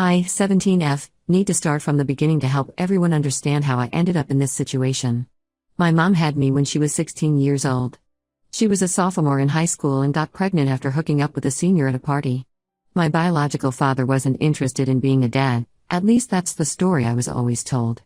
I-17F, need to start from the beginning to help everyone understand how I ended up in this situation. My mom had me when she was 16 years old. She was a sophomore in high school and got pregnant after hooking up with a senior at a party. My biological father wasn't interested in being a dad, at least that's the story I was always told.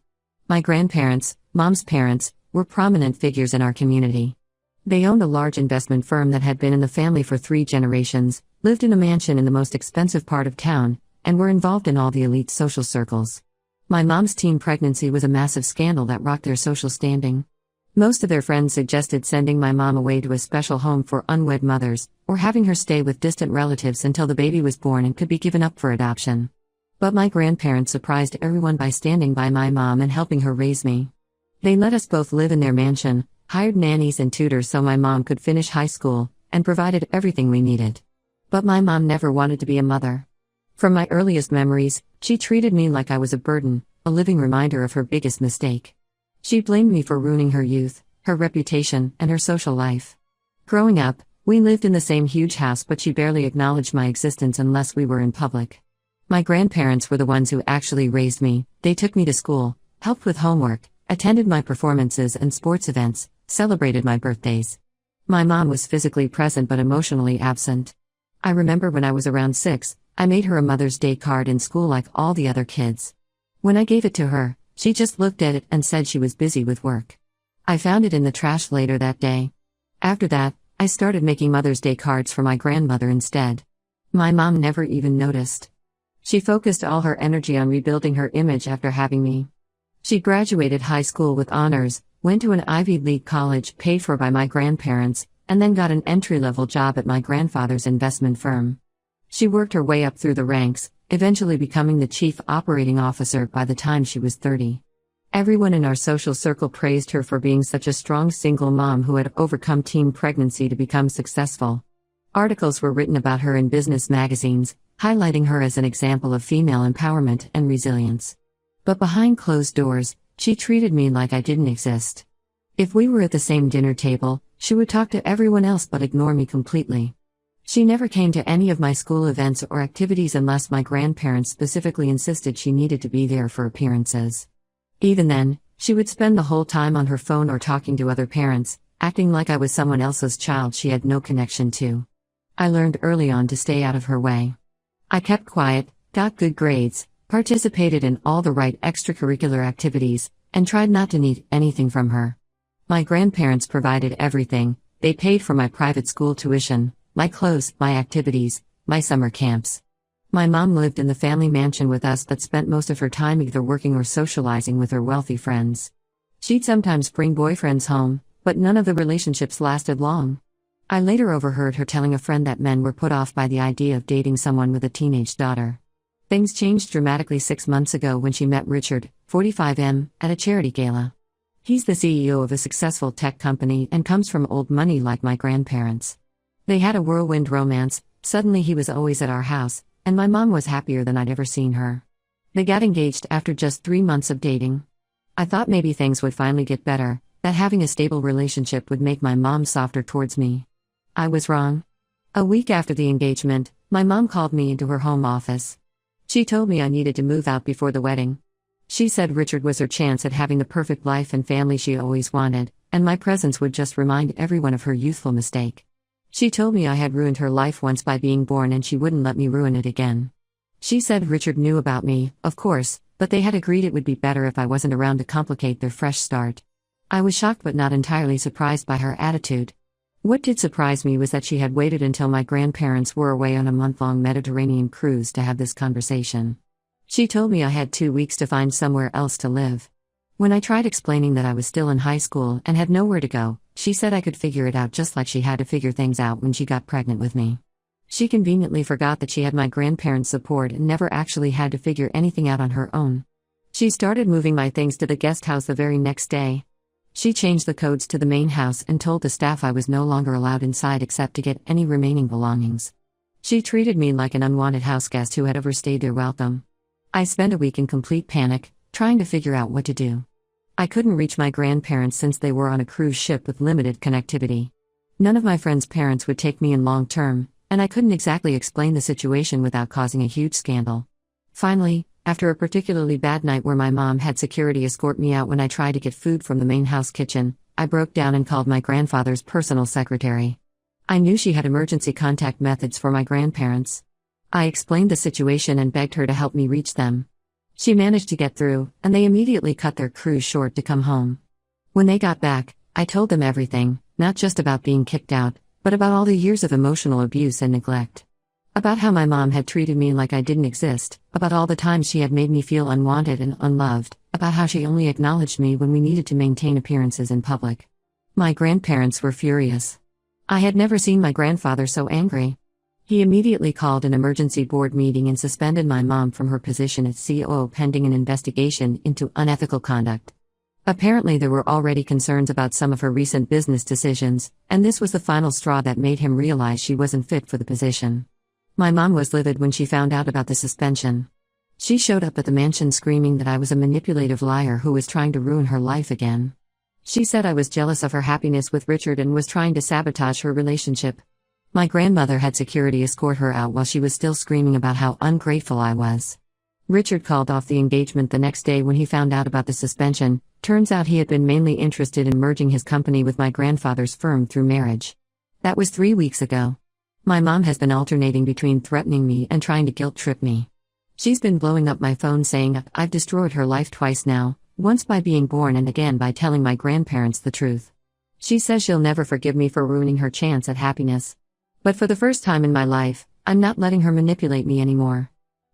My grandparents, mom's parents, were prominent figures in our community. They owned a large investment firm that had been in the family for 3 generations, lived in a mansion in the most expensive part of town, and were involved in all the elite social circles. My mom's teen pregnancy was a massive scandal that rocked their social standing. Most of their friends suggested sending my mom away to a special home for unwed mothers, or having her stay with distant relatives until the baby was born and could be given up for adoption. But my grandparents surprised everyone by standing by my mom and helping her raise me. They let us both live in their mansion, hired nannies and tutors so my mom could finish high school, and provided everything we needed. But my mom never wanted to be a mother. From my earliest memories, she treated me like I was a burden, a living reminder of her biggest mistake. She blamed me for ruining her youth, her reputation, and her social life. Growing up, we lived in the same huge house, but she barely acknowledged my existence unless we were in public. My grandparents were the ones who actually raised me. They took me to school, helped with homework, attended my performances and sports events, celebrated my birthdays. My mom was physically present but emotionally absent. I remember when I was around 6, I made her a Mother's Day card in school like all the other kids. When I gave it to her, she just looked at it and said she was busy with work. I found it in the trash later that day. After that, I started making Mother's Day cards for my grandmother instead. My mom never even noticed. She focused all her energy on rebuilding her image after having me. She graduated high school with honors, went to an Ivy League college paid for by my grandparents, and then got an entry-level job at my grandfather's investment firm. She worked her way up through the ranks, eventually becoming the chief operating officer by the time she was 30. Everyone in our social circle praised her for being such a strong single mom who had overcome teen pregnancy to become successful. Articles were written about her in business magazines, highlighting her as an example of female empowerment and resilience. But behind closed doors, she treated me like I didn't exist. If we were at the same dinner table, she would talk to everyone else but ignore me completely. She never came to any of my school events or activities unless my grandparents specifically insisted she needed to be there for appearances. Even then, she would spend the whole time on her phone or talking to other parents, acting like I was someone else's child she had no connection to. I learned early on to stay out of her way. I kept quiet, got good grades, participated in all the right extracurricular activities, and tried not to need anything from her. My grandparents provided everything. They paid for my private school tuition, my clothes, my activities, my summer camps. My mom lived in the family mansion with us but spent most of her time either working or socializing with her wealthy friends. She'd sometimes bring boyfriends home, but none of the relationships lasted long. I later overheard her telling a friend that men were put off by the idea of dating someone with a teenage daughter. Things changed dramatically 6 months ago when she met Richard, 45M, at a charity gala. He's the CEO of a successful tech company and comes from old money like my grandparents. They had a whirlwind romance. Suddenly he was always at our house, and my mom was happier than I'd ever seen her. They got engaged after just 3 months of dating. I thought maybe things would finally get better, that having a stable relationship would make my mom softer towards me. I was wrong. A week after the engagement, my mom called me into her home office. She told me I needed to move out before the wedding. She said Richard was her chance at having the perfect life and family she always wanted, and my presence would just remind everyone of her youthful mistake. She told me I had ruined her life once by being born and she wouldn't let me ruin it again. She said Richard knew about me, of course, but they had agreed it would be better if I wasn't around to complicate their fresh start. I was shocked but not entirely surprised by her attitude. What did surprise me was that she had waited until my grandparents were away on a month-long Mediterranean cruise to have this conversation. She told me I had 2 weeks to find somewhere else to live. When I tried explaining that I was still in high school and had nowhere to go, she said I could figure it out just like she had to figure things out when she got pregnant with me. She conveniently forgot that she had my grandparents' support and never actually had to figure anything out on her own. She started moving my things to the guest house the very next day. She changed the codes to the main house and told the staff I was no longer allowed inside except to get any remaining belongings. She treated me like an unwanted houseguest who had overstayed their welcome. I spent a week in complete panic, trying to figure out what to do. I couldn't reach my grandparents since they were on a cruise ship with limited connectivity. None of my friends' parents would take me in long term, and I couldn't exactly explain the situation without causing a huge scandal. Finally, after a particularly bad night where my mom had security escort me out when I tried to get food from the main house kitchen, I broke down and called my grandfather's personal secretary. I knew she had emergency contact methods for my grandparents. I explained the situation and begged her to help me reach them. She managed to get through, and they immediately cut their cruise short to come home. When they got back, I told them everything, not just about being kicked out, but about all the years of emotional abuse and neglect. About how my mom had treated me like I didn't exist, about all the times she had made me feel unwanted and unloved, about how she only acknowledged me when we needed to maintain appearances in public. My grandparents were furious. I had never seen my grandfather so angry. He immediately called an emergency board meeting and suspended my mom from her position as COO pending an investigation into unethical conduct. Apparently there were already concerns about some of her recent business decisions, and this was the final straw that made him realize she wasn't fit for the position. My mom was livid when she found out about the suspension. She showed up at the mansion screaming that I was a manipulative liar who was trying to ruin her life again. She said I was jealous of her happiness with Richard and was trying to sabotage her relationship. My grandmother had security escort her out while she was still screaming about how ungrateful I was. Richard called off the engagement the next day when he found out about the suspension. Turns out he had been mainly interested in merging his company with my grandfather's firm through marriage. That was 3 weeks ago. My mom has been alternating between threatening me and trying to guilt-trip me. She's been blowing up my phone saying I've destroyed her life twice now, once by being born and again by telling my grandparents the truth. She says she'll never forgive me for ruining her chance at happiness. But for the first time in my life, I'm not letting her manipulate me anymore.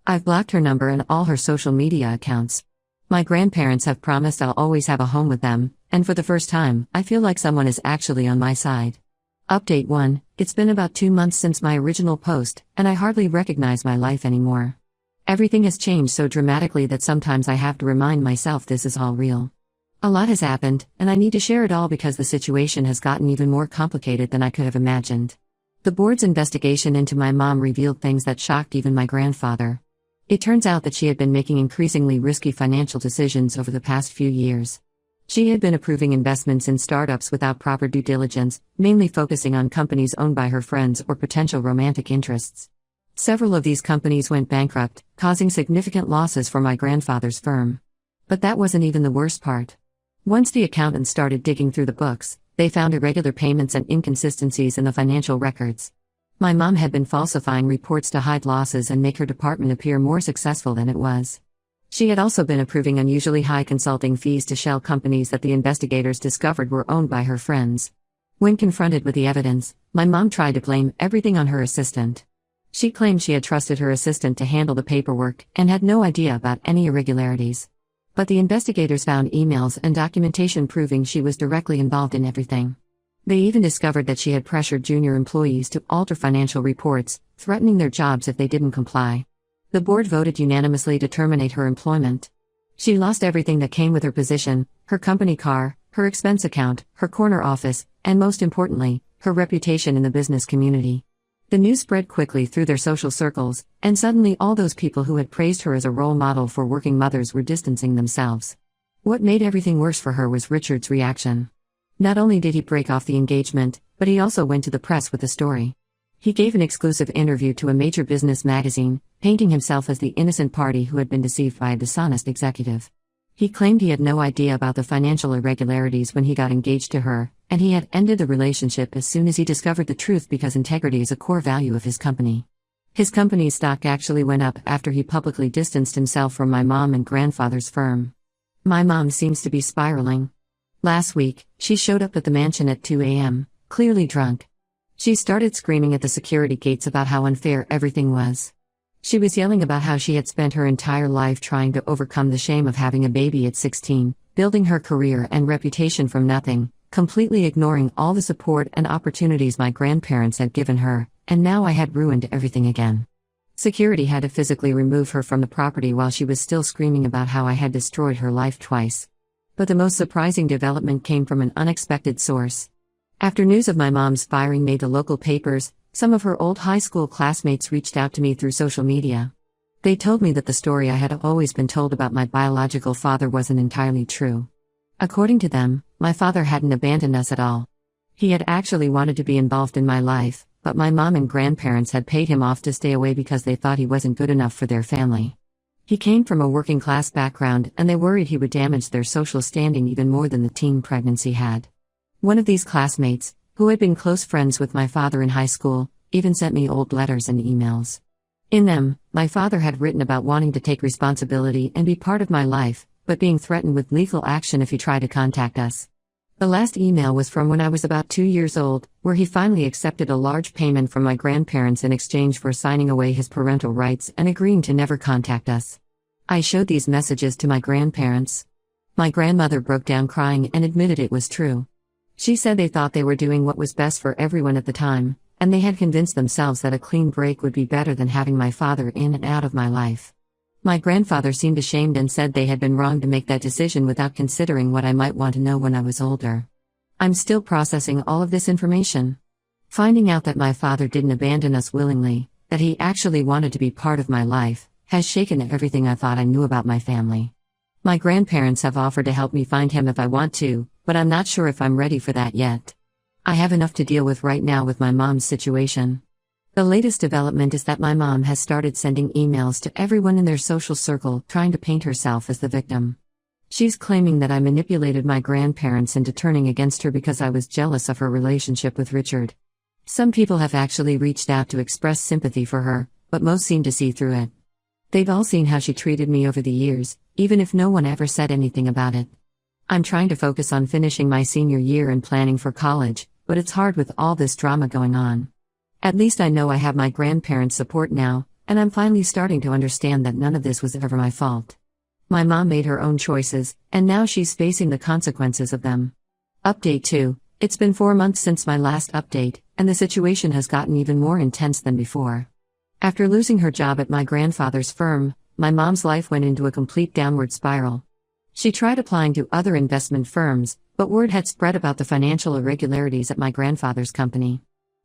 I've blocked her number and all her social media accounts. My grandparents have promised I'll always have a home with them, and for the first time, I feel like someone is actually on my side. Update 1: It's been about 2 months since my original post, and I hardly recognize my life anymore. Everything has changed so dramatically that sometimes I have to remind myself this is all real. A lot has happened, and I need to share it all because the situation has gotten even more complicated than I could have imagined. The board's investigation into my mom revealed things that shocked even my grandfather. It turns out that she had been making increasingly risky financial decisions over the past few years. She had been approving investments in startups without proper due diligence, mainly focusing on companies owned by her friends or potential romantic interests. Several of these companies went bankrupt, causing significant losses for my grandfather's firm. But that wasn't even the worst part. Once the accountants started digging through the books, they found irregular payments and inconsistencies in the financial records. My mom had been falsifying reports to hide losses and make her department appear more successful than it was. She had also been approving unusually high consulting fees to shell companies that the investigators discovered were owned by her friends. When confronted with the evidence, my mom tried to blame everything on her assistant. She claimed she had trusted her assistant to handle the paperwork and had no idea about any irregularities. But the investigators found emails and documentation proving she was directly involved in everything. They even discovered that she had pressured junior employees to alter financial reports, threatening their jobs if they didn't comply. The board voted unanimously to terminate her employment. She lost everything that came with her position: her company car, her expense account, her corner office, and most importantly, her reputation in the business community. The news spread quickly through their social circles, and suddenly all those people who had praised her as a role model for working mothers were distancing themselves. What made everything worse for her was Richard's reaction. Not only did he break off the engagement, but he also went to the press with the story. He gave an exclusive interview to a major business magazine, painting himself as the innocent party who had been deceived by a dishonest executive. He claimed he had no idea about the financial irregularities when he got engaged to her, and he had ended the relationship as soon as he discovered the truth because integrity is a core value of his company. His company's stock actually went up after he publicly distanced himself from my mom and grandfather's firm. My mom seems to be spiraling. Last week, she showed up at the mansion at 2 a.m., clearly drunk. She started screaming at the security gates about how unfair everything was. She was yelling about how she had spent her entire life trying to overcome the shame of having a baby at 16, building her career and reputation from nothing, completely ignoring all the support and opportunities my grandparents had given her, and now I had ruined everything again. Security had to physically remove her from the property while she was still screaming about how I had destroyed her life twice. But the most surprising development came from an unexpected source. After news of my mom's firing made the local papers, some of her old high school classmates reached out to me through social media. They told me that the story I had always been told about my biological father wasn't entirely true. According to them, my father hadn't abandoned us at all. He had actually wanted to be involved in my life, but my mom and grandparents had paid him off to stay away because they thought he wasn't good enough for their family. He came from a working class background, and they worried he would damage their social standing even more than the teen pregnancy had. One of these classmates, who had been close friends with my father in high school, even sent me old letters and emails. In them, my father had written about wanting to take responsibility and be part of my life, but being threatened with legal action if he tried to contact us. The last email was from when I was about 2 years old, where he finally accepted a large payment from my grandparents in exchange for signing away his parental rights and agreeing to never contact us. I showed these messages to my grandparents. My grandmother broke down crying and admitted it was true. She said they thought they were doing what was best for everyone at the time, and they had convinced themselves that a clean break would be better than having my father in and out of my life. My grandfather seemed ashamed and said they had been wrong to make that decision without considering what I might want to know when I was older. I'm still processing all of this information. Finding out that my father didn't abandon us willingly, that he actually wanted to be part of my life, has shaken everything I thought I knew about my family. My grandparents have offered to help me find him if I want to, but I'm not sure if I'm ready for that yet. I have enough to deal with right now with my mom's situation. The latest development is that my mom has started sending emails to everyone in their social circle trying to paint herself as the victim. She's claiming that I manipulated my grandparents into turning against her because I was jealous of her relationship with Richard. Some people have actually reached out to express sympathy for her, but most seem to see through it. They've all seen how she treated me over the years, even if no one ever said anything about it. I'm trying to focus on finishing my senior year and planning for college, but it's hard with all this drama going on. At least I know I have my grandparents' support now, and I'm finally starting to understand that none of this was ever my fault. My mom made her own choices, and now she's facing the consequences of them. Update 2. It's been 4 months since my last update, and the situation has gotten even more intense than before. After losing her job at my grandfather's firm, my mom's life went into a complete downward spiral. She tried applying to other investment firms, but word had spread about the financial irregularities at my grandfather's company.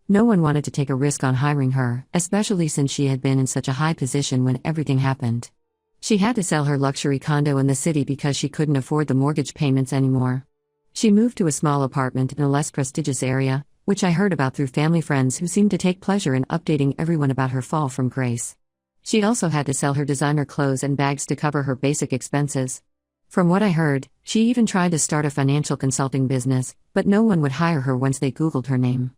No one wanted to take a risk on hiring her, especially since she had been in such a high position when everything happened. She had to sell her luxury condo in the city because she couldn't afford the mortgage payments anymore. She moved to a small apartment in a less prestigious area, which I heard about through family friends who seemed to take pleasure in updating everyone about her fall from grace. She also had to sell her designer clothes and bags to cover her basic expenses. From what I heard, she even tried to start a financial consulting business, but no one would hire her once they Googled her name.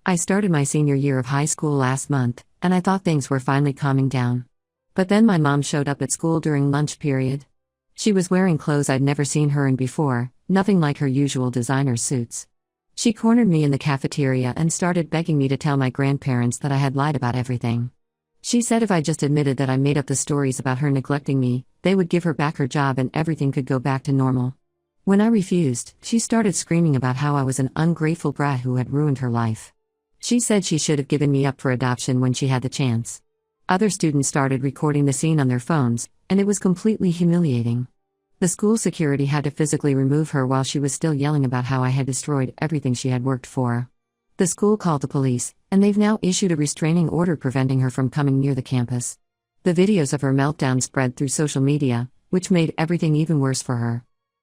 I started my senior year of high school last month, and I thought things were finally calming down. But then my mom showed up at school during lunch period. She was wearing clothes I'd never seen her in before, nothing like her usual designer suits. She cornered me in the cafeteria and started begging me to tell my grandparents that I had lied about everything. She said if I just admitted that I made up the stories about her neglecting me, they would give her back her job and everything could go back to normal. When I refused, she started screaming about how I was an ungrateful brat who had ruined her life. She said she should have given me up for adoption when she had the chance. Other students started recording the scene on their phones, and it was completely humiliating. The school security had to physically remove her while she was still yelling about how I had destroyed everything she had worked for. The school called the police, and they've now issued a restraining order preventing her from coming near the campus. The videos of her meltdown spread through social media, which made everything even worse for her.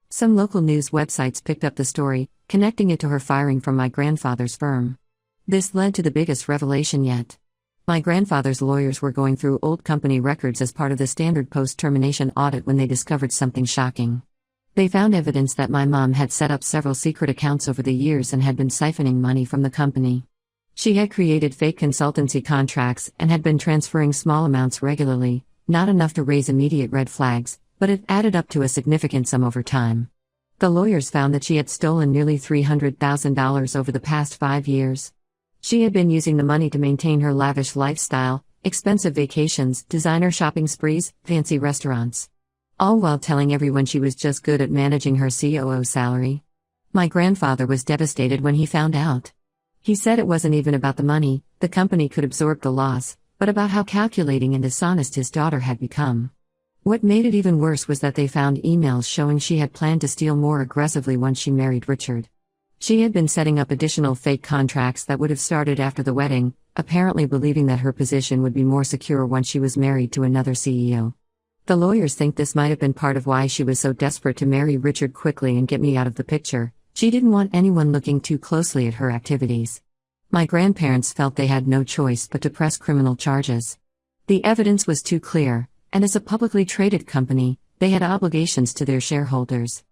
Some local news websites picked up the story, connecting it to her firing from my grandfather's firm. This led to the biggest revelation yet. My grandfather's lawyers were going through old company records as part of the standard post-termination audit when they discovered something shocking. They found evidence that my mom had set up several secret accounts over the years and had been siphoning money from the company. She had created fake consultancy contracts and had been transferring small amounts regularly, not enough to raise immediate red flags, but it added up to a significant sum over time. The lawyers found that she had stolen nearly $300,000 over the past 5 years. She had been using the money to maintain her lavish lifestyle, expensive vacations, designer shopping sprees, fancy restaurants. All while telling everyone she was just good at managing her COO salary. My grandfather was devastated when he found out. He said it wasn't even about the money, the company could absorb the loss, but about how calculating and dishonest his daughter had become. What made it even worse was that they found emails showing she had planned to steal more aggressively once she married Richard. She had been setting up additional fake contracts that would have started after the wedding, apparently believing that her position would be more secure once she was married to another CEO. The lawyers think this might have been part of why she was so desperate to marry Richard quickly and get me out of the picture. She didn't want anyone looking too closely at her activities. My grandparents felt they had no choice but to press criminal charges. The evidence was too clear, and as a publicly traded company, they had obligations to their shareholders.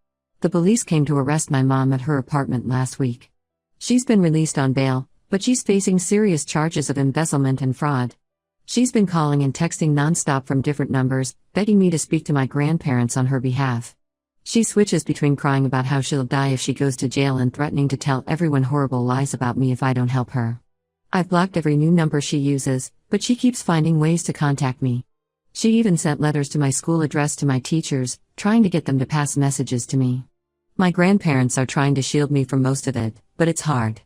The police came to arrest my mom at her apartment last week. She's been released on bail, but she's facing serious charges of embezzlement and fraud. She's been calling and texting nonstop from different numbers, begging me to speak to my grandparents on her behalf. She switches between crying about how she'll die if she goes to jail and threatening to tell everyone horrible lies about me if I don't help her. I've blocked every new number she uses, but she keeps finding ways to contact me. She even sent letters to my school addressed to my teachers, trying to get them to pass messages to me. My grandparents are trying to shield me from most of it, but it's hard.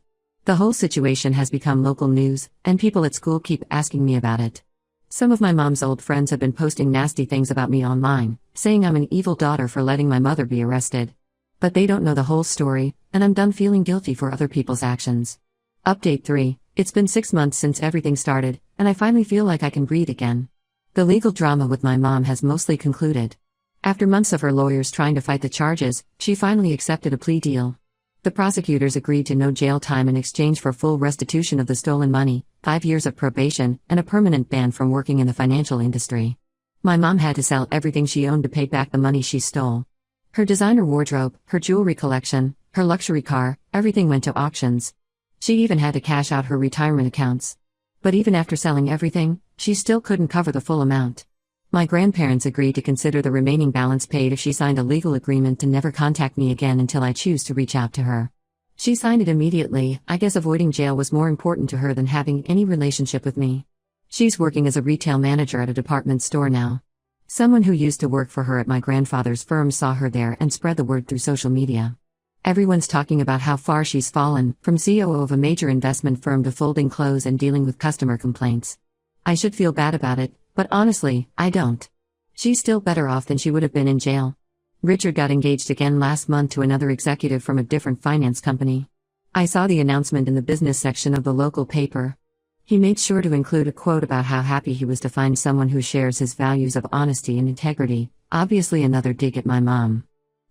The whole situation has become local news, and people at school keep asking me about it. Some of my mom's old friends have been posting nasty things about me online, saying I'm an evil daughter for letting my mother be arrested. But they don't know the whole story, and I'm done feeling guilty for other people's actions. Update 3. It's been 6 months since everything started, and I finally feel like I can breathe again. The legal drama with my mom has mostly concluded. After months of her lawyers trying to fight the charges, she finally accepted a plea deal. The prosecutors agreed to no jail time in exchange for full restitution of the stolen money, 5 years of probation, and a permanent ban from working in the financial industry. My mom had to sell everything she owned to pay back the money she stole. Her designer wardrobe, her jewelry collection, her luxury car, everything went to auctions. She even had to cash out her retirement accounts. But even after selling everything, she still couldn't cover the full amount. My grandparents agreed to consider the remaining balance paid if she signed a legal agreement to never contact me again until I choose to reach out to her. She signed it immediately. I guess avoiding jail was more important to her than having any relationship with me. She's working as a retail manager at a department store now. Someone who used to work for her at my grandfather's firm saw her there and spread the word through social media. Everyone's talking about how far she's fallen, from COO of a major investment firm to folding clothes and dealing with customer complaints. I should feel bad about it, but honestly, I don't. She's still better off than she would have been in jail. Richard got engaged again last month to another executive from a different finance company. I saw the announcement in the business section of the local paper. He made sure to include a quote about how happy he was to find someone who shares his values of honesty and integrity, obviously another dig at my mom.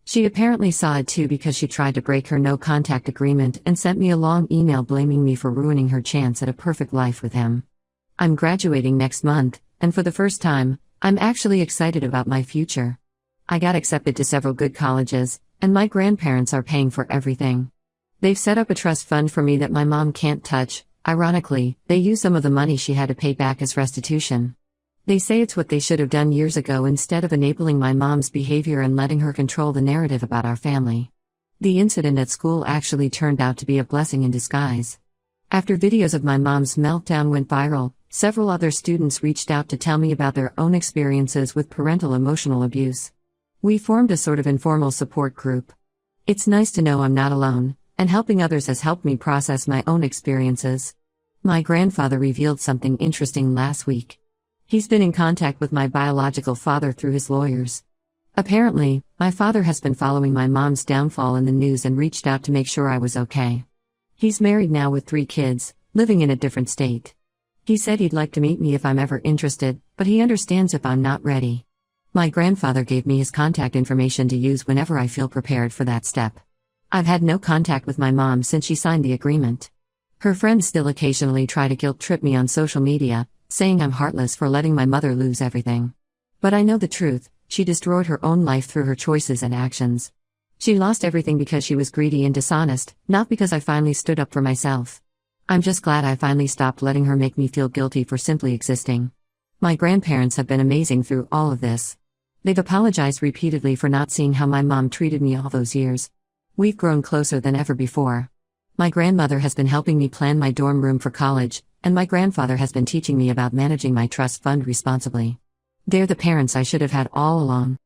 She apparently saw it too because she tried to break her no-contact agreement and sent me a long email blaming me for ruining her chance at a perfect life with him. I'm graduating next month, and for the first time, I'm actually excited about my future. I got accepted to several good colleges, and my grandparents are paying for everything. They've set up a trust fund for me that my mom can't touch. Ironically, they use some of the money she had to pay back as restitution. They say it's what they should have done years ago instead of enabling my mom's behavior and letting her control the narrative about our family. The incident at school actually turned out to be a blessing in disguise. After videos of my mom's meltdown went viral, several other students reached out to tell me about their own experiences with parental emotional abuse. We formed a sort of informal support group. It's nice to know I'm not alone, and helping others has helped me process my own experiences. My grandfather revealed something interesting last week. He's been in contact with my biological father through his lawyers. Apparently, my father has been following my mom's downfall in the news and reached out to make sure I was okay. He's married now with 3 kids, living in a different state. He said he'd like to meet me if I'm ever interested, but he understands if I'm not ready. My grandfather gave me his contact information to use whenever I feel prepared for that step. I've had no contact with my mom since she signed the agreement. Her friends still occasionally try to guilt-trip me on social media, saying I'm heartless for letting my mother lose everything. But I know the truth, she destroyed her own life through her choices and actions. She lost everything because she was greedy and dishonest, not because I finally stood up for myself. I'm just glad I finally stopped letting her make me feel guilty for simply existing. My grandparents have been amazing through all of this. They've apologized repeatedly for not seeing how my mom treated me all those years. We've grown closer than ever before. My grandmother has been helping me plan my dorm room for college, and my grandfather has been teaching me about managing my trust fund responsibly. They're the parents I should have had all along.